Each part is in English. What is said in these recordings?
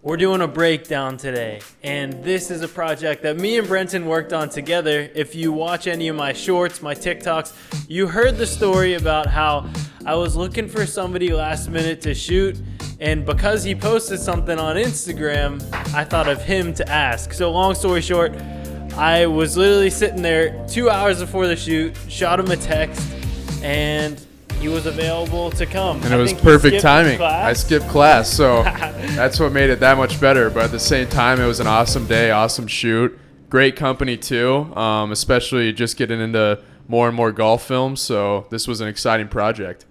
We're doing a breakdown today, and this is a project that me and Brenton worked on together. If you watch any of my shorts, my TikToks, you heard the story about how I was looking for somebody last minute to shoot, and because he posted something on Instagram, I thought of him to ask. So long story short, I was literally sitting there 2 hours before the shoot, shot him a text, and he was available to come. And it was perfect timing. I skipped class, so that's what made it that much better. But at the same time, it was an awesome day, awesome shoot. Great company, too, especially just getting into more and more golf films. So this was an exciting project.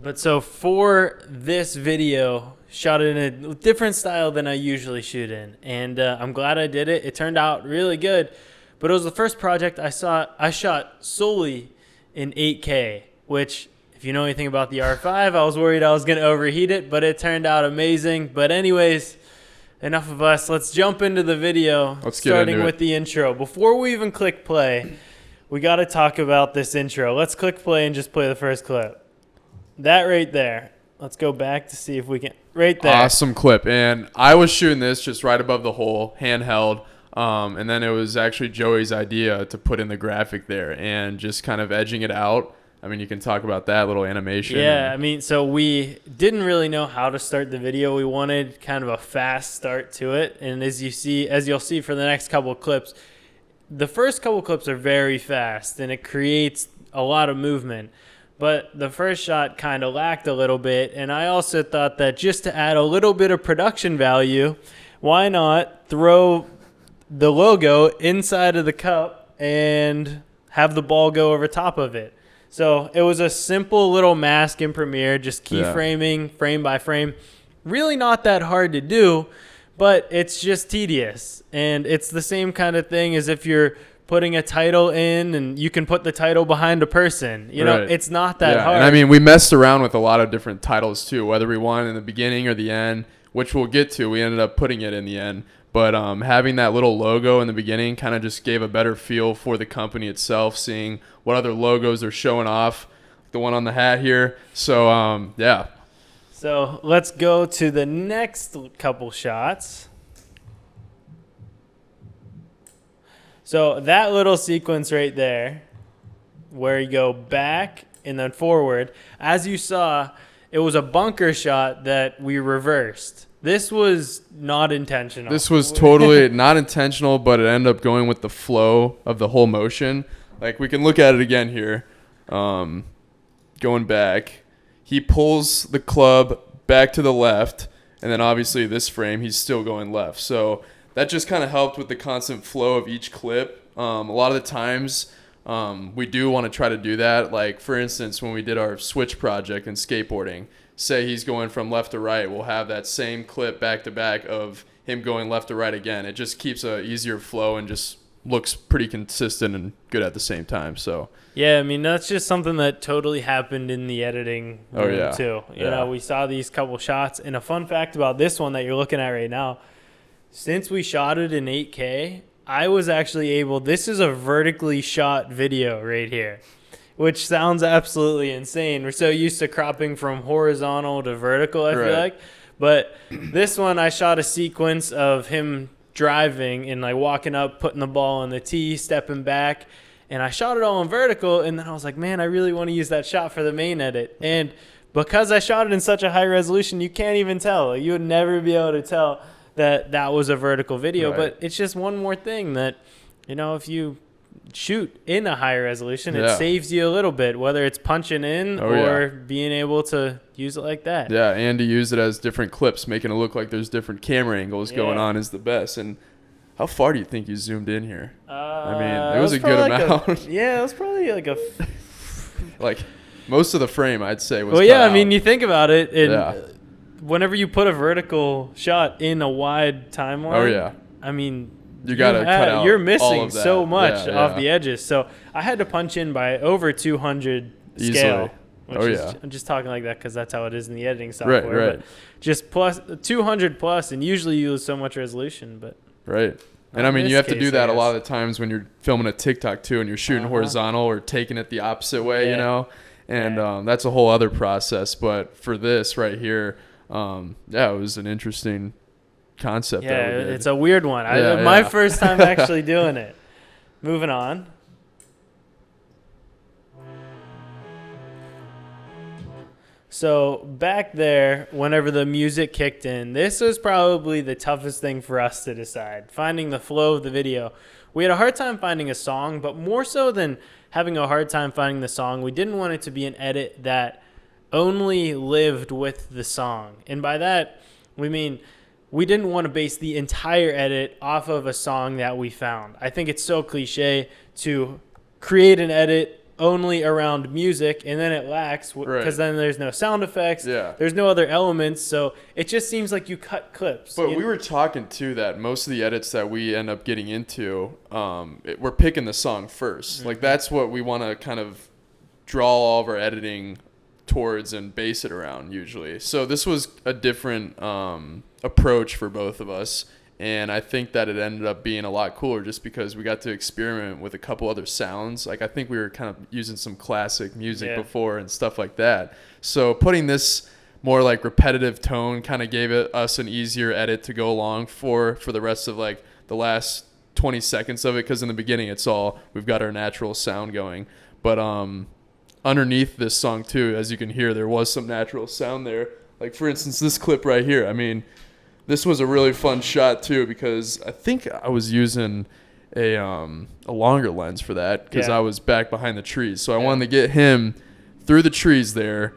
But so for this video, shot it in a different style than I usually shoot in. And I'm glad I did it. It turned out really good. But it was the first project I shot solely in 8K, which, if you know anything about the R5, I was worried I was going to overheat it, but it turned out amazing. But anyways, enough of us. Let's jump into the video, starting with the intro. Before we even click play, we got to talk about this intro. Let's click play and just play the first clip. That right there. Let's go back to see if we can. Right there. Awesome clip. And I was shooting this just right above the hole, handheld. And then it was actually Joey's idea to put in the graphic there and just kind of edging it out. I mean, you can talk about that little animation. Yeah, I mean, so we didn't really know how to start the video. We wanted kind of a fast start to it. And as you'll see for the next couple of clips, the first couple of clips are very fast and it creates a lot of movement. But the first shot kind of lacked a little bit. And I also thought that just to add a little bit of production value, why not throw the logo inside of the cup and have the ball go over top of it? So it was a simple little mask in Premiere, just keyframing frame by frame. Really not that hard to do, but it's just tedious. And it's the same kind of thing as if you're putting a title in and you can put the title behind a person. You know, it's not that hard. And I mean, we messed around with a lot of different titles too, whether we wanted in the beginning or the end, which we'll get to. We ended up putting it in the end. But having that little logo in the beginning kind of just gave a better feel for the company itself, seeing what other logos they're showing off, the one on the hat here. So, yeah. So let's go to the next couple shots. So that little sequence right there, where you go back and then forward, as you saw, it was a bunker shot that we reversed. This was not intentional. This was totally not intentional, but it ended up going with the flow of the whole motion. Like, we can look at it again here. Going back, he pulls the club back to the left, and then obviously this frame, he's still going left. So that just kind of helped with the constant flow of each clip. A lot of the times, we do want to try to do that. Like, for instance, when we did our switch project in skateboarding, say he's going from left to right, we'll have that same clip back to back of him going left to right again. It just keeps a easier flow and just looks pretty consistent and good at the same time. So yeah, I mean, that's just something that totally happened in the editing room too. You know, we saw these couple shots, and a fun fact about this one that you're looking at right now, since we shot it in 8K, I was actually able, this is a vertically shot video right here, which sounds absolutely insane. We're so used to cropping from horizontal to vertical, I feel like. But this one, I shot a sequence of him driving and like walking up, putting the ball on the tee, stepping back. And I shot it all in vertical. And then I was like, man, I really want to use that shot for the main edit. And because I shot it in such a high resolution, you can't even tell. You would never be able to tell that that was a vertical video. But it's just one more thing that, you know, if you shoot in a higher resolution, it saves you a little bit, whether it's punching in or being able to use it like that. Yeah, and to use it as different clips, making it look like there's different camera angles going on is the best. And how far do you think you zoomed in here? I mean, it was a good amount. It was probably like a... like most of the frame, I'd say, was well, yeah, I mean, you think about it, and whenever you put a vertical shot in a wide timeline, I mean... You got to cut out. You're missing all of that. so much off the edges. So I had to punch in by over 200 scale. I'm just talking like that because that's how it is in the editing software. But just plus 200 plus, and usually you lose so much resolution. But and I mean, you have to do that a lot of the times when you're filming a TikTok too, and you're shooting horizontal or taking it the opposite way, you know. And that's a whole other process. But for this right here, it was an interesting concept. Yeah, it's a weird one. My first time actually doing it. Moving on. So back there, whenever the music kicked in, this was probably the toughest thing for us to decide, finding the flow of the video. We had a hard time finding a song, but more so than having a hard time finding the song, we didn't want it to be an edit that only lived with the song. And by that, we mean we didn't want to base the entire edit off of a song that we found. I think it's so cliche to create an edit only around music and then it lacks because then there's no sound effects. Yeah. There's no other elements. So it just seems like you cut clips. But we were talking too that most of the edits that we end up getting into, we're picking the song first. Mm-hmm. Like that's what we want to kind of draw all of our editing towards and base it around usually. So this was a different approach for both of us. And I think that it ended up being a lot cooler just because we got to experiment with a couple other sounds. Like I think we were kind of using some classic music before and stuff like that. So putting this more like repetitive tone kind of gave us an easier edit to go along for the rest of like the last 20 seconds of it. Because in the beginning we've got our natural sound going. But underneath this song too, as you can hear, there was some natural sound there. Like for instance, this clip right here. I mean, this was a really fun shot too because I think I was using a longer lens for that because I was back behind the trees. So I wanted to get him through the trees there.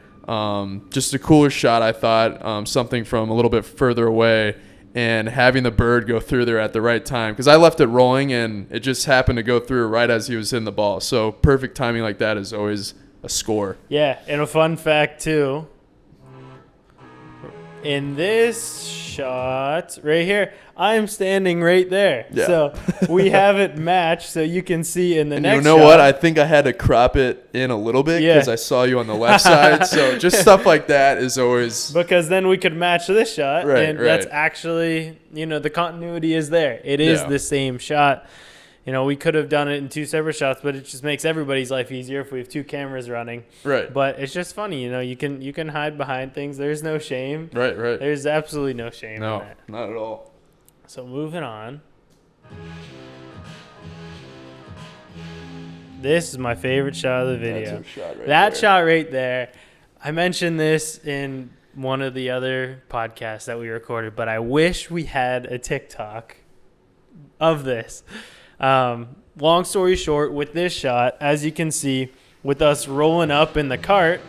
Just a cooler shot, I thought, something from a little bit further away and having the bird go through there at the right time because I left it rolling and it just happened to go through right as he was hitting the ball. So perfect timing like that is always a score. Yeah, and a fun fact too. In this shot right here, I'm standing right there. Yeah. So we have it matched so you can see in the next shot. You know what? I think I had to crop it in a little bit because I saw you on the left side. So just stuff like that is always... Because then we could match this shot. Right. That's actually, the continuity is there. It is the same shot. We could have done it in two separate shots, but it just makes everybody's life easier if we have two cameras running. Right. But it's just funny, you can hide behind things. There's no shame. Right. There's absolutely no shame in that. Not at all. So moving on. This is my favorite shot of the video. That shot right there. I mentioned this in one of the other podcasts that we recorded, but I wish we had a TikTok of this. Long story short, with this shot, as you can see, with us rolling up in the cart,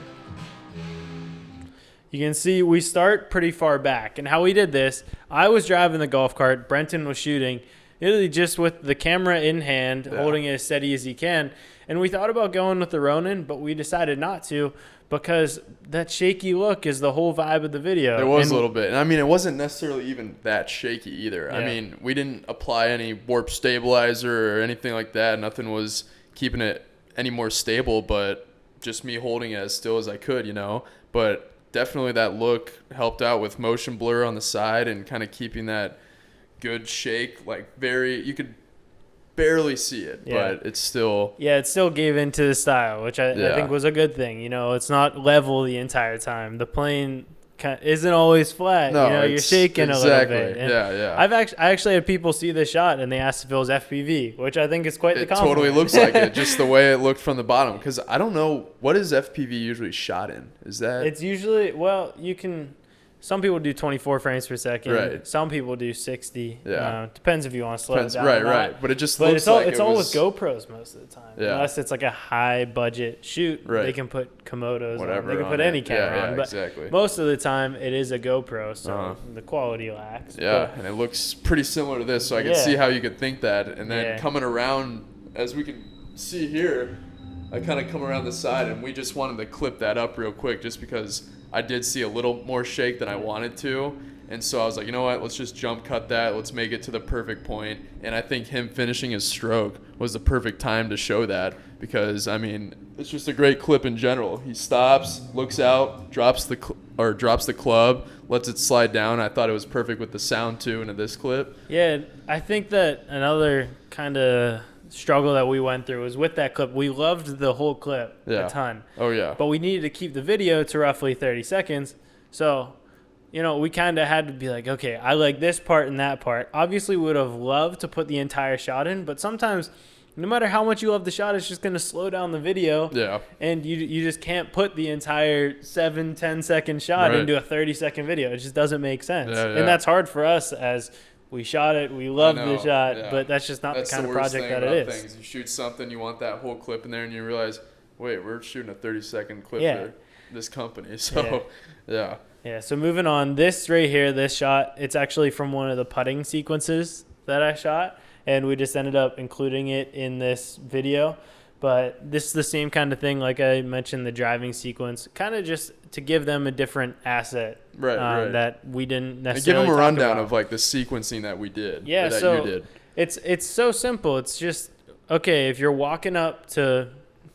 you can see we start pretty far back. And how we did this, I was driving the golf cart, Brenton was shooting, literally just with the camera in hand, holding it as steady as he can. And we thought about going with the Ronin, but we decided not to because that shaky look is the whole vibe of the video. It was a little bit. And I mean, it wasn't necessarily even that shaky either. Yeah. I mean, we didn't apply any warp stabilizer or anything like that. Nothing was keeping it any more stable, but just me holding it as still as I could, But definitely that look helped out with motion blur on the side and kind of keeping that good shake, you could barely see it, but it's still... Yeah, it still gave into the style, which I think was a good thing. It's not level the entire time. The plane isn't always flat. No, you're shaking a little bit. And yeah. I actually had people see the shot and they asked if it was FPV, which I think is quite the compliment. It totally looks like it, just the way it looked from the bottom. Because I don't know, what is FPV usually shot in? Is that... It's usually, you can... Some people do 24 frames per second. Right. Some people do 60. Yeah. Depends if you want to slow it down. Right. But it just looks like it's all with GoPros most of the time. Yeah. Unless it's like a high budget shoot, they can put Komodos on. They can put any camera on. But exactly. Most of the time it is a GoPro, so the quality lacks. Yeah, and it looks pretty similar to this, so I can see how you could think that. And then coming around, as we can see here, I kind of come around the side, and we just wanted to clip that up real quick just because I did see a little more shake than I wanted to. And so I was like, you know what, let's just jump cut that. Let's make it to the perfect point. And I think him finishing his stroke was the perfect time to show that because, I mean, it's just a great clip in general. He stops, looks out, drops the club, lets it slide down. I thought it was perfect with the sound, too, into this clip. Yeah, I think that another kind of struggle that we went through was with that clip. We loved the whole clip a ton. Oh, yeah. But we needed to keep the video to roughly 30 seconds. So we kind of had to be like, okay, I like this part and that part. Obviously, would have loved to put the entire shot in, but sometimes no matter how much you love the shot, it's just going to slow down the video. Yeah. And you just can't put the entire 7-10 second shot into a 30-second video. It just doesn't make sense. Yeah, yeah. And that's hard for us as we shot it. We love the shot, but that's just not the kind of project that it is. You shoot something, you want that whole clip in there, and you realize, wait, we're shooting a 30-second clip for this company. So, yeah. Yeah, so moving on. This right here, this shot, it's actually from one of the putting sequences that I shot. And we just ended up including it in this video. But this is the same kind of thing, like I mentioned, the driving sequence, kind of just to give them a different asset right. that we didn't necessarily and give them a rundown about. of like the sequencing that we did. Yeah, that so you did. It's so simple. It's just, okay, if you're walking up to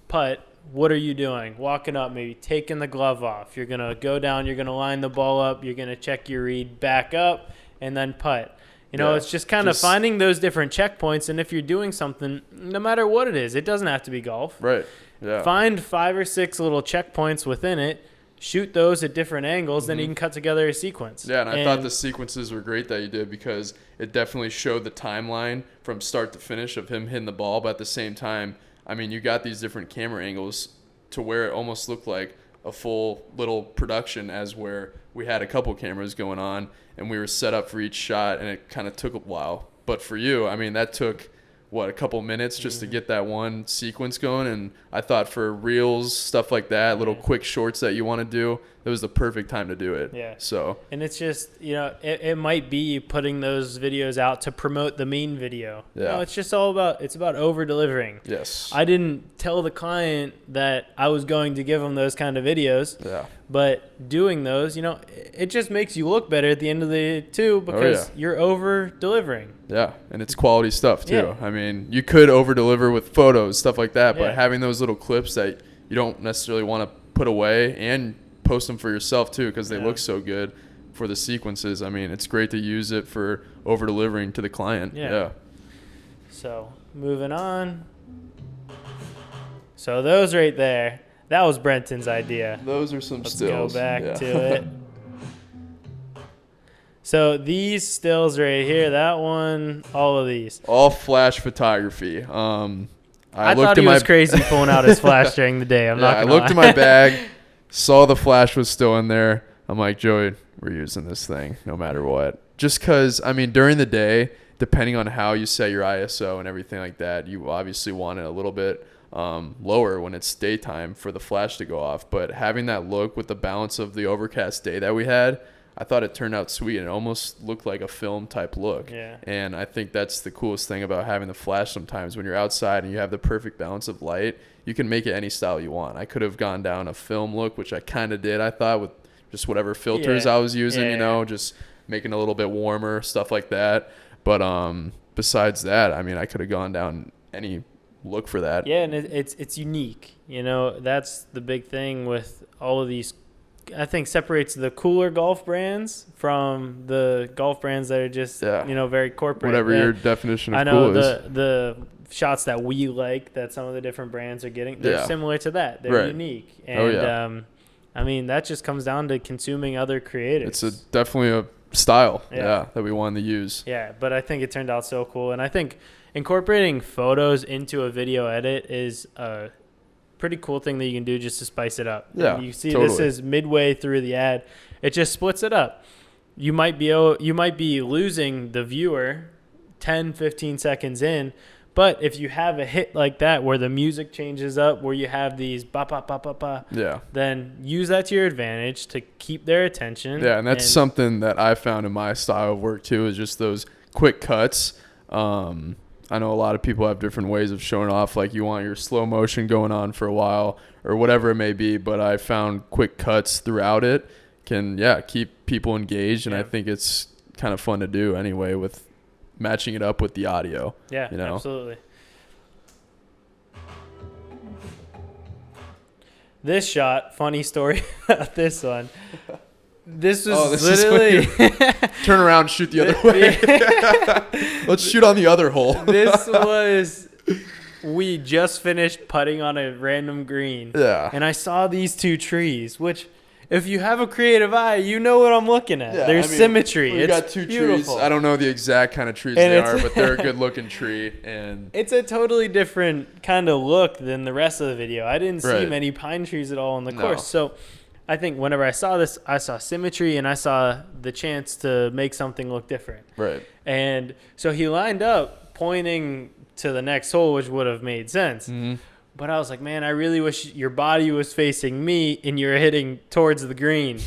putt, what are you doing? Walking up, maybe taking the glove off. You're going to go down, you're going to line the ball up, you're going to check your read, back up, and then putt. It's just kind of finding those different checkpoints. And if you're doing something, no matter what it is, it doesn't have to be golf. Right. Yeah. Find 5 or 6 little checkpoints within it, shoot those at different angles, then you can cut together a sequence. Yeah, and I thought the sequences were great that you did because it definitely showed the timeline from start to finish of him hitting the ball. But at the same time, I mean, you got these different camera angles to where it almost looked like a full little production, as where we had a couple cameras going on and we were set up for each shot, and it kind of took a while. But for you, I mean, that took a couple minutes just to get that one sequence going. And I thought for reels, stuff like that, little quick shorts that you want to do, it was the perfect time to do it. Yeah. So. And it's just, it might be putting those videos out to promote the main video. Yeah. It's just it's about over delivering. Yes. I didn't tell the client that I was going to give them those kind of videos. Yeah. But doing those, it just makes you look better at the end of the day too, because you're over delivering. Yeah, and it's quality stuff too. Yeah. I mean, you could over deliver with photos, stuff like that, but having those little clips that you don't necessarily want to put away and post them for yourself too, because they look so good for the sequences. I mean, it's great to use it for over delivering to the client. Yeah. So moving on. So those right there. That was Brenton's idea. Those are some Let's stills. Go back to it. So these stills right here, that one, all of these. All flash photography. I thought he was crazy pulling out his flash during the day. I looked in my bag, saw the flash was still in there. I'm like, Joey, we're using this thing no matter what. Just because, I mean, during the day, depending on how you set your ISO and everything like that, you obviously want it a little bit lower when it's daytime for the flash to go off. But having that look with the balance of the overcast day that we had, I thought it turned out sweet, and it almost looked like a film type look. Yeah. And I think that's the coolest thing about having the flash sometimes. When you're outside and you have the perfect balance of light, you can make it any style you want. I could have gone down a film look, which I kind of did, I thought, with just whatever filters I was using, just making it a little bit warmer, stuff like that. But besides that, I mean, I could have gone down any look for that. Yeah, and it's unique. That's the big thing with all of these. I think separates the cooler golf brands from the golf brands that are just very corporate. Whatever your definition of cool is. I know the shots that we like that some of the different brands are getting, they're similar to that. They're unique. And I mean, that just comes down to consuming other creators. It's definitely a style that we wanted to use. Yeah, but I think it turned out so cool. And I think incorporating photos into a video edit is a pretty cool thing that you can do just to spice it up. Yeah, and you see totally. This is midway through the ad. It just splits it up. You might be losing the viewer 10, 15 seconds in, but if you have a hit like that where the music changes up, where you have these ba ba ba ba ba, then use that to your advantage to keep their attention. Yeah, and that's something that I found in my style of work too, is just those quick cuts. I know a lot of people have different ways of showing off, like you want your slow motion going on for a while or whatever it may be, but I found quick cuts throughout it can keep people engaged, and I think it's kind of fun to do anyway with matching it up with the audio. Yeah, absolutely. This shot, funny story about this one. This was literally turn around and shoot the other way. Let's shoot on the other hole. We just finished putting on a random green. Yeah. And I saw these two trees, which if you have a creative eye, you know what I'm looking at. There's symmetry. We got two beautiful trees. I don't know the exact kind of trees they are, but they're a good looking tree, and it's a totally different kind of look than the rest of the video. I didn't see many pine trees at all in the course, so I think whenever I saw this, I saw symmetry and I saw the chance to make something look different. Right. And so he lined up pointing to the next hole, which would have made sense. Mm-hmm. But I was like, man, I really wish your body was facing me and you're hitting towards the green.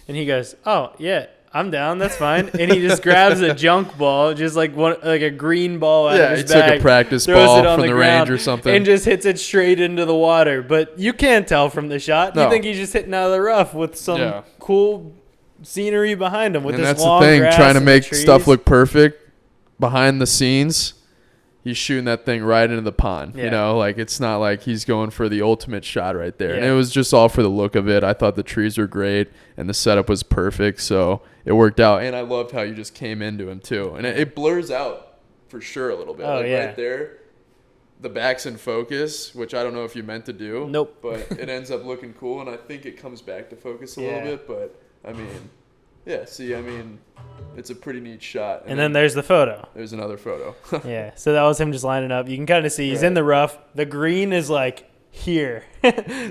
And he goes, oh, yeah, I'm down. That's fine. And he just grabs a junk ball, just like a green ball out of his bag. Yeah, he took a practice ball from the range or something. And just hits it straight into the water. But you can't tell from the shot. No. You think he's just hitting out of the rough with some cool scenery behind him with this long grass. And that's the thing, trying to make stuff look perfect behind the scenes. He's shooting that thing right into the pond. You know, like it's not like he's going for the ultimate shot right there. And it was just all for the look of it. I thought the trees were great and the setup was perfect. So it worked out. And I loved how you just came into him too. And it blurs out for sure a little bit. Right there, the back's in focus, which I don't know if you meant to do. Nope. But it ends up looking cool. And I think it comes back to focus a little bit. But, I mean, it's a pretty neat shot. And then there's the photo. There's another photo. Yeah. So that was him just lining up. You can kind of see he's in the rough. The green is like here.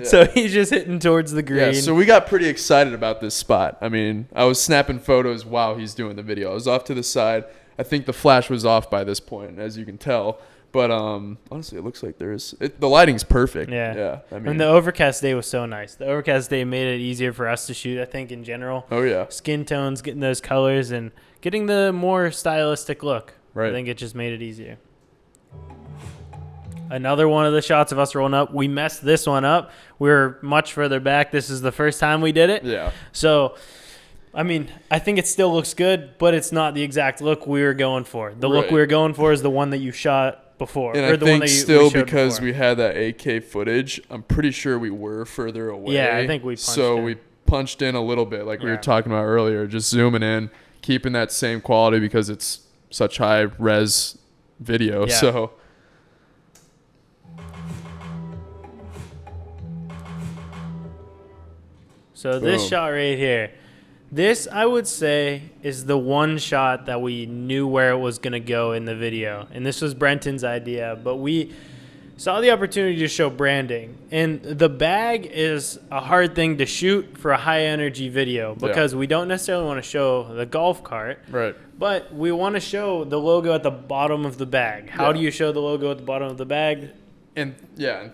So he's just hitting towards the green. Yeah. So we got pretty excited about this spot. I mean, I was snapping photos while he's doing the video. I was off to the side. I think the flash was off by this point, as you can tell. But honestly, it looks like the lighting's perfect. Yeah. I mean, and the overcast day was so nice. The overcast day made it easier for us to shoot, I think, in general. Oh, yeah. Skin tones, getting those colors, and getting the more stylistic look. Right. I think it just made it easier. Another one of the shots of us rolling up. We messed this one up. We were much further back. This is the first time we did it. Yeah. So, I mean, I think it still looks good, but it's not the exact look we were going for. The look we were going for is the one that you shot before. And I think still because we had that 8K footage, I'm pretty sure we were further away. Yeah, I think we punched in. We punched in a little bit like we were talking about earlier, just zooming in, keeping that same quality because it's such high res video. Yeah. So this shot right here. This, I would say, is the one shot that we knew where it was going to go in the video. And this was Brenton's idea, but we saw the opportunity to show branding. And the bag is a hard thing to shoot for a high-energy video because we don't necessarily want to show the golf cart. Right. But we want to show the logo at the bottom of the bag. How do you show the logo at the bottom of the bag? And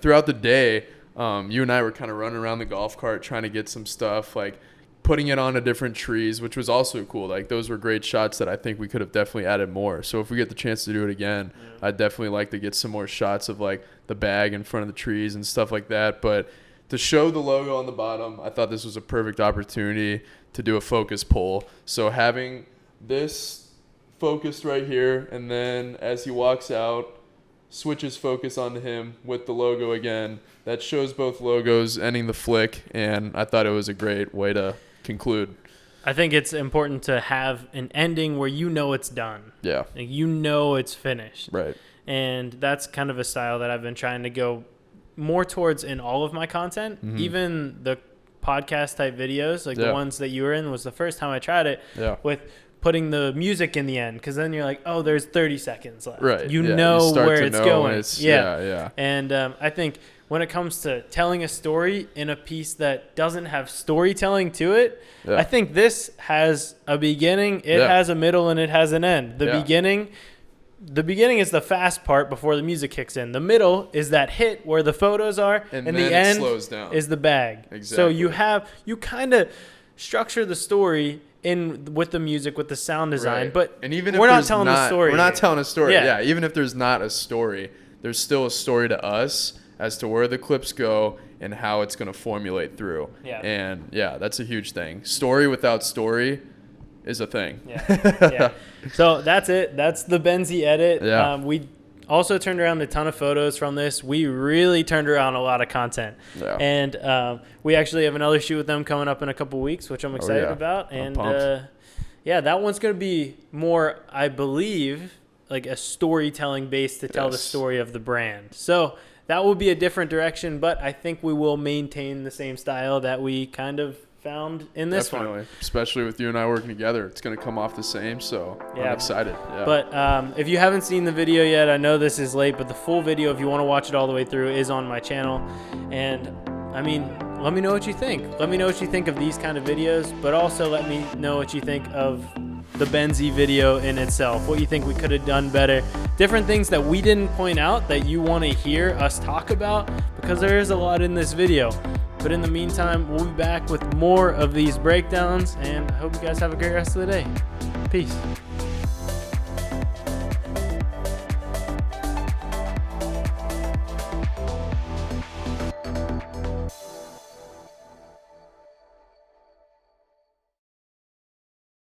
throughout the day, you and I were kind of running around the golf cart trying to get some stuff, like putting it onto different trees, which was also cool. Like those were great shots that I think we could have definitely added more. So if we get the chance to do it again, I'd definitely like to get some more shots of like the bag in front of the trees and stuff like that. But to show the logo on the bottom, I thought this was a perfect opportunity to do a focus pull. So having this focused right here, and then as he walks out, switches focus onto him with the logo again. That shows both logos ending the flick, and I thought it was a great way to conclude. I think it's important to have an ending where you know it's done. Yeah. Like you know it's finished. Right. And that's kind of a style that I've been trying to go more towards in all of my content. Mm-hmm. Even the podcast type videos, like the ones that you were in, was the first time I tried it with putting the music in the end, because then you're like, oh, there's 30 seconds left. Right. You know where it's going. Yeah. And I think when it comes to telling a story in a piece that doesn't have storytelling to it, I think this has a beginning, it has a middle, and it has an end. The beginning is the fast part before the music kicks in. The middle is that hit where the photos are, and the end slows down. Is the bag. Exactly. So you kind of structure the story in with the music, with the sound design, but and even if we're not telling a story. We're not telling a story. Yeah, even if there's not a story, there's still a story to us as to where the clips go and how it's going to formulate through. Yeah. And that's a huge thing. Story without story is a thing. Yeah. So that's it. That's the Benzie edit. Yeah. We also turned around a ton of photos from this. We really turned around a lot of content. Yeah. And we actually have another shoot with them coming up in a couple weeks, which I'm excited about. And that one's going to be more, I believe, like a storytelling base to tell the story of the brand. So that will be a different direction, but I think we will maintain the same style that we kind of found in this one. Especially with you and I working together, it's going to come off the same, so I'm excited. Yeah. But if you haven't seen the video yet, I know this is late, but the full video, if you want to watch it all the way through, is on my channel. And I mean, let me know what you think. Let me know what you think of these kind of videos, but also let me know what you think of the Benzie video in itself, what you think we could have done better, different things that we didn't point out that you want to hear us talk about, because there is a lot in this video. But in the meantime, we'll be back with more of these breakdowns, and I hope you guys have a great rest of the day. Peace.